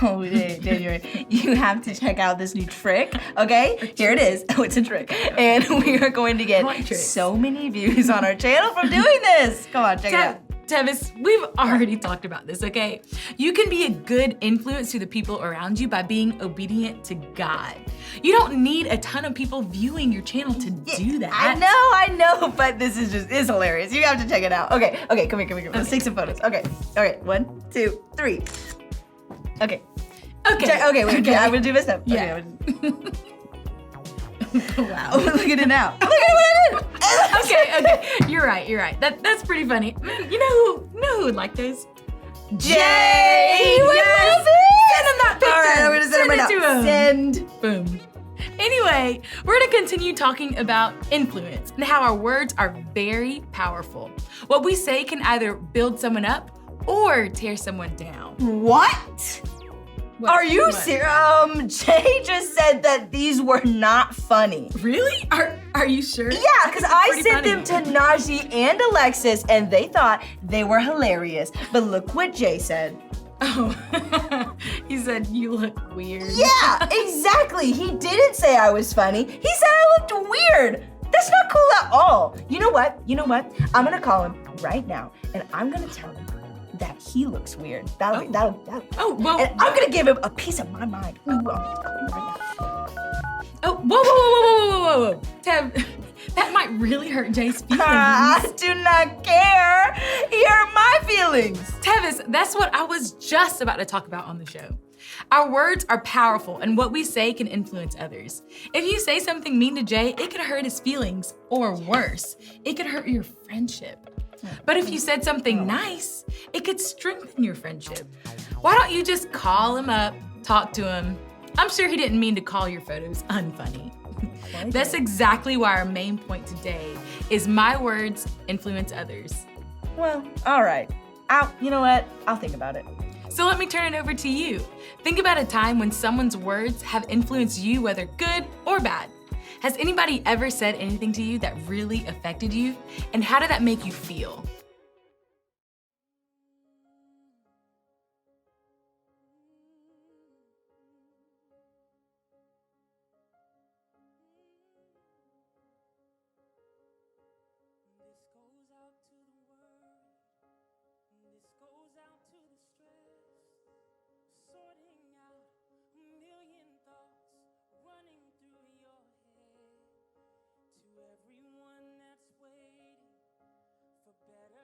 Oh, Daniel, you have to check out this new trick, okay? Here it is. Oh, it's a trick. And we are going to get so many views on our channel from doing this. Come on, check it out. Tevis, we've already talked about this, okay? You can be a good influence to the people around you by being obedient to God. You don't need a ton of people viewing your channel to do that. I know, but this is it's hilarious. You have to check it out. Okay, come here. Let's take some photos. Okay, all right, 1, 2, 3. Okay. Wait, I'm gonna do this now. Yeah. Okay, wow. Oh, look at it now. Look at what I did. Okay. You're right. That's pretty funny. You know who would like those? Jay! Yes! Send him that picture. All right, I'm gonna send him right now. Send. Boom. Anyway, we're gonna continue talking about influence and how our words are very powerful. What we say can either build someone up or tear someone down. What? Are you serious? Jay just said that these were not funny. Really? Are you sure? Yeah, because I sent them to Najee and Alexis and they thought they were hilarious. But look what Jay said. Oh, he said you look weird. Yeah, exactly. He didn't say I was funny. He said I looked weird. That's not cool at all. You know what? I'm gonna call him right now and I'm gonna tell him that he looks weird. That'll. Oh, well. And I'm gonna give him a piece of my mind. Ooh, Oh, whoa. Tev, that might really hurt Jay's feelings. I do not care. He hurt my feelings. Tevis, that's what I was just about to talk about on the show. Our words are powerful and what we say can influence others. If you say something mean to Jay, it could hurt his feelings, or worse, it could hurt your friendship. But if you said something nice, it could strengthen your friendship. Why don't you just call him up, talk to him? I'm sure he didn't mean to call your photos unfunny. That's exactly why our main point today is my words influence others. Well, all right. You know what? I'll think about it. So let me turn it over to you. Think about a time when someone's words have influenced you, whether good or bad. Has anybody ever said anything to you that really affected you? And how did that make you feel? Everyone that's waiting for better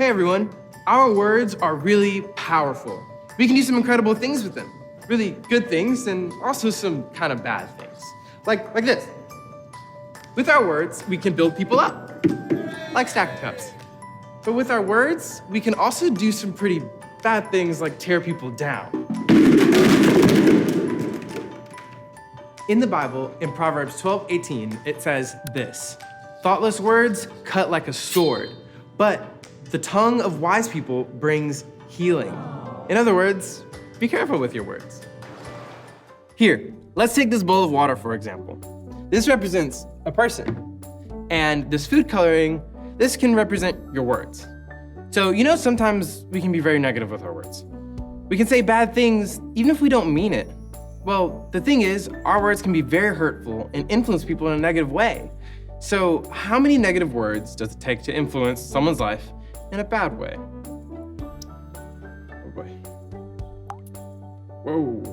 Hey everyone, our words are really powerful. We can do some incredible things with them. Really good things and also some kind of bad things. Like this. With our words, we can build people up, like Stack of Cups. But with our words, we can also do some pretty bad things like tear people down. In the Bible, in Proverbs 12:18, it says this: "Thoughtless words cut like a sword, but the tongue of wise people brings healing." In other words, be careful with your words. Here, let's take this bowl of water, for example. This represents a person. And this food coloring, this can represent your words. So, sometimes we can be very negative with our words. We can say bad things even if we don't mean it. Well, the thing is, our words can be very hurtful and influence people in a negative way. So, how many negative words does it take to influence someone's life in a bad way? Oh boy. Whoa.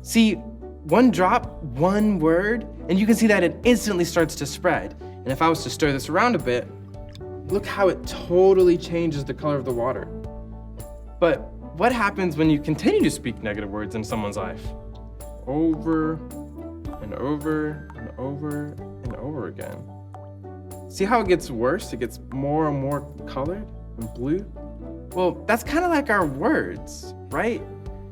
See, one drop, one word, and you can see that it instantly starts to spread. And if I was to stir this around a bit, look how it totally changes the color of the water. But what happens when you continue to speak negative words in someone's life? Over and over and over and over again. See how it gets worse? It gets more and more colored and blue? Well, that's kind of like our words, right?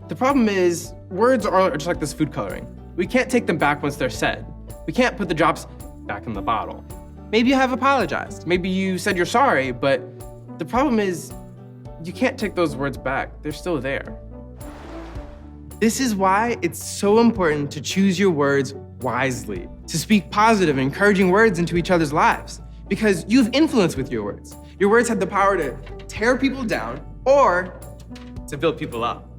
The problem is, words are just like this food coloring. We can't take them back once they're said. We can't put the drops back in the bottle. Maybe you have apologized. Maybe you said you're sorry, but the problem is, you can't take those words back. They're still there. This is why it's so important to choose your words wisely, to speak positive, encouraging words into each other's lives, because you have influence with your words. Your words have the power to tear people down or to build people up.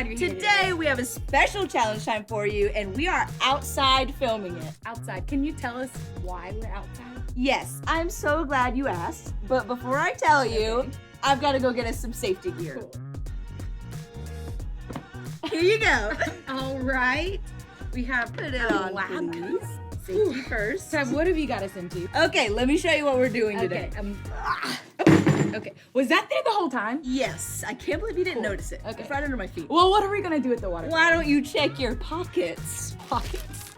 glad you're here. Today we have a special challenge time for you, and we are outside filming it. Outside. Can you tell us why we're outside? Yes, I'm so glad you asked. But before I tell you, Okay. I've got to go get us some safety gear. Cool. Here you go. All right. We have Put it on, lab please. coat. Safety first. Tab, what have you got us into? Okay, let me show you what we're doing today. Okay. Was that there the whole time? Yes, I can't believe you didn't Cool. notice it. Okay. It's right under my feet. Well, what are we gonna do with the water? Why don't you check your pockets? Pockets.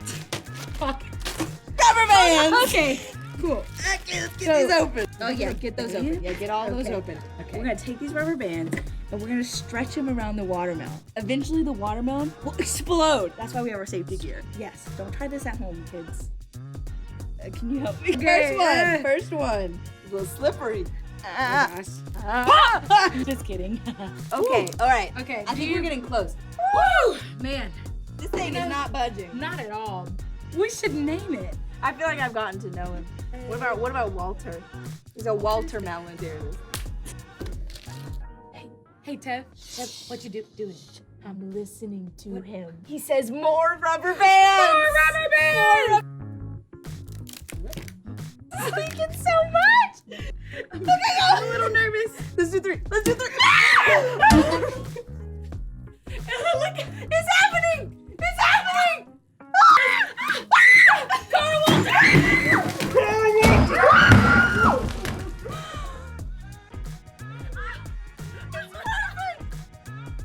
Pockets. Rubber bands! Okay. Cool. Okay, let's get So- these open. Oh yeah, get those open. Yeah, get all those Okay. open. Okay. We're gonna take these rubber bands and we're gonna stretch them around the watermelon. Eventually the watermelon will explode. That's why we have our safety gear. Yes, don't try this at home, kids. Can you help me? Okay, First one. It's a little slippery. Just kidding. Okay, all right. Okay. I think we're getting close. Woo! Man, This thing is not budging. not at all. We should name it. I feel like I've gotten to know him. What about Walter? He's a Walter melon. There it is. Hey, Tev, what you doing? I'm listening to him. He says more rubber bands. More rubber bands! Thinking so much. Okay, I'm a little nervous. Let's do three. Let's do three. Look, it's happening. It's happening. Carl Walter.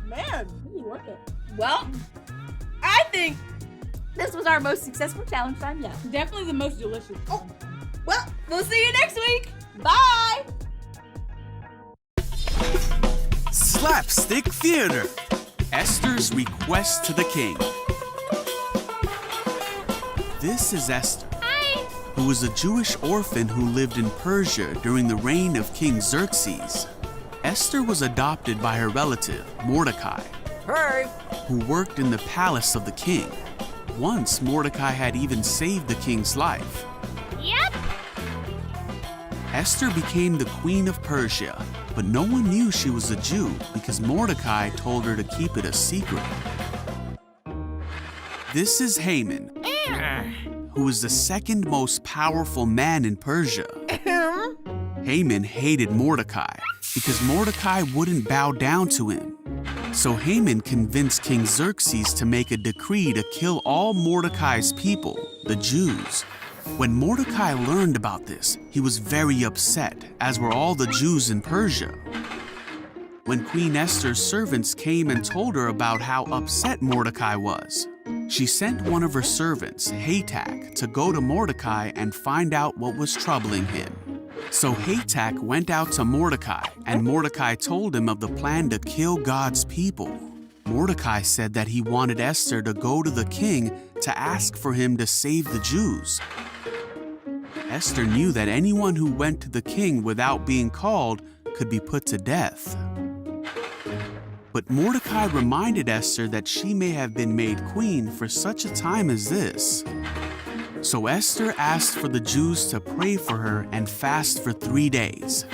Man, you work it. Well, I think this was our most successful challenge time yet. Definitely the most delicious. Oh. Well, we'll see you next week. Bye. Slapstick Theater. Esther's Request to the King. This is Esther, who was a Jewish orphan who lived in Persia during the reign of King Xerxes. Esther was adopted by her relative, Mordecai, who worked in the palace of the king. Once, Mordecai had even saved the king's life. Esther became the queen of Persia, but no one knew she was a Jew because Mordecai told her to keep it a secret. This is Haman, who is the second most powerful man in Persia. Haman hated Mordecai because Mordecai wouldn't bow down to him. So Haman convinced King Xerxes to make a decree to kill all Mordecai's people, the Jews. When Mordecai learned about this, he was very upset, as were all the Jews in Persia. When Queen Esther's servants came and told her about how upset Mordecai was, she sent one of her servants, Hatak, to go to Mordecai and find out what was troubling him. So Hatak went out to Mordecai, and Mordecai told him of the plan to kill God's people. Mordecai said that he wanted Esther to go to the king to ask for him to save the Jews. Esther knew that anyone who went to the king without being called could be put to death. But Mordecai reminded Esther that she may have been made queen for such a time as this. So Esther asked for the Jews to pray for her and fast for 3 days.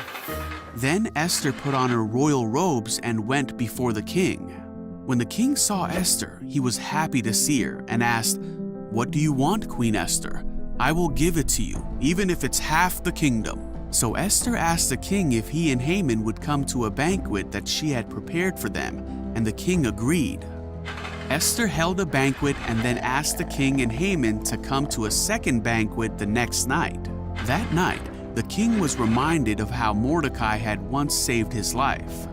Then Esther put on her royal robes and went before the king. When the king saw Esther, he was happy to see her and asked, "What do you want, Queen Esther? I will give it to you, even if it's half the kingdom." So Esther asked the king if he and Haman would come to a banquet that she had prepared for them, and the king agreed. Esther held a banquet and then asked the king and Haman to come to a second banquet the next night. That night, the king was reminded of how Mordecai had once saved his life.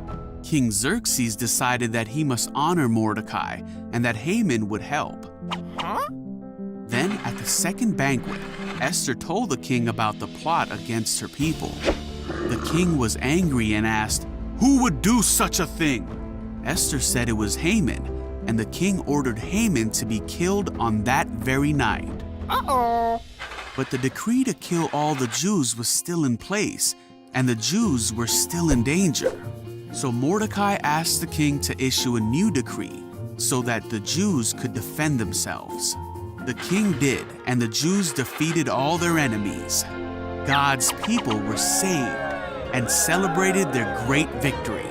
King Xerxes decided that he must honor Mordecai and that Haman would help. Then, at the second banquet, Esther told the king about the plot against her people. The king was angry and asked, "Who would do such a thing?" Esther said it was Haman, and the king ordered Haman to be killed on that very night. But the decree to kill all the Jews was still in place, and the Jews were still in danger. So Mordecai asked the king to issue a new decree so that the Jews could defend themselves. The king did, and the Jews defeated all their enemies. God's people were saved and celebrated their great victory.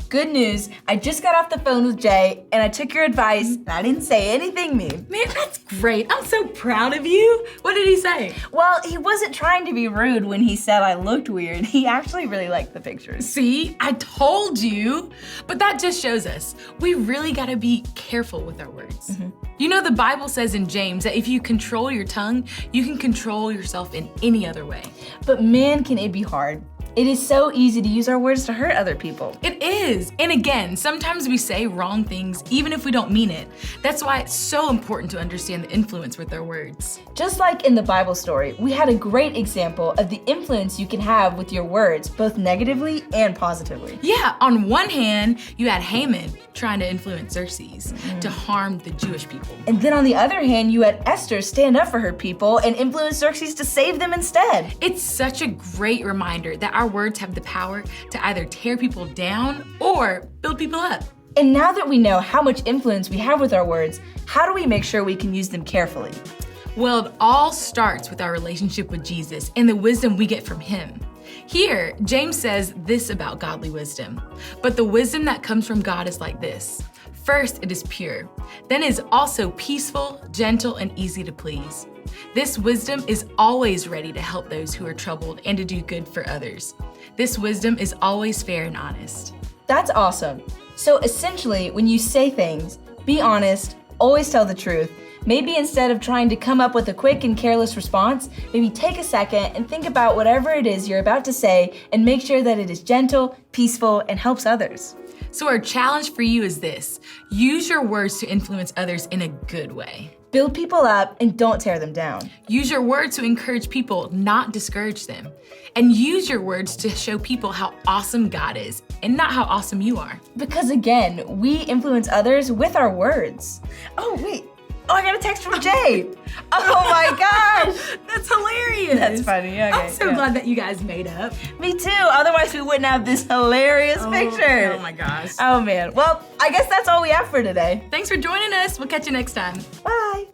Good news, I just got off the phone with Jay and I took your advice and I didn't say anything mean. Man, that's great. I'm so proud of you. What did he say? Well, he wasn't trying to be rude when he said I looked weird. He actually really liked the pictures. See, I told you. But that just shows us we really gotta be careful with our words. You know, the Bible says in James that if you control your tongue, you can control yourself in any other way. But man, can it be hard. It is so easy to use our words to hurt other people. It is. And again, sometimes we say wrong things even if we don't mean it. That's why it's so important to understand the influence with our words. Just like in the Bible story, we had a great example of the influence you can have with your words, both negatively and positively. Yeah, on one hand, you had Haman trying to influence Xerxes to harm the Jewish people. And then on the other hand, you had Esther stand up for her people and influence Xerxes to save them instead. It's such a great reminder that our words have the power to either tear people down or build people up. And now that we know how much influence we have with our words, how do we make sure we can use them carefully? Well, it all starts with our relationship with Jesus and the wisdom we get from him. Here, James says this about godly wisdom. But the wisdom that comes from God is like this. First, it is pure. Then it is also peaceful, gentle, and easy to please. This wisdom is always ready to help those who are troubled and to do good for others. This wisdom is always fair and honest. That's awesome. So essentially, when you say things, be honest, always tell the truth. Maybe instead of trying to come up with a quick and careless response, maybe take a second and think about whatever it is you're about to say and make sure that it is gentle, peaceful, and helps others. So our challenge for you is this. Use your words to influence others in a good way. Build people up and don't tear them down. Use your words to encourage people, not discourage them. And use your words to show people how awesome God is and not how awesome you are. Because again, we influence others with our words. Oh, wait. Oh, I got a text from Jay. Oh my gosh. That's hilarious. That's funny. Okay, I'm so glad that you guys made up. Me too. Otherwise, we wouldn't have this hilarious picture. Oh my gosh. Oh man. Well, I guess that's all we have for today. Thanks for joining us. We'll catch you next time. Bye.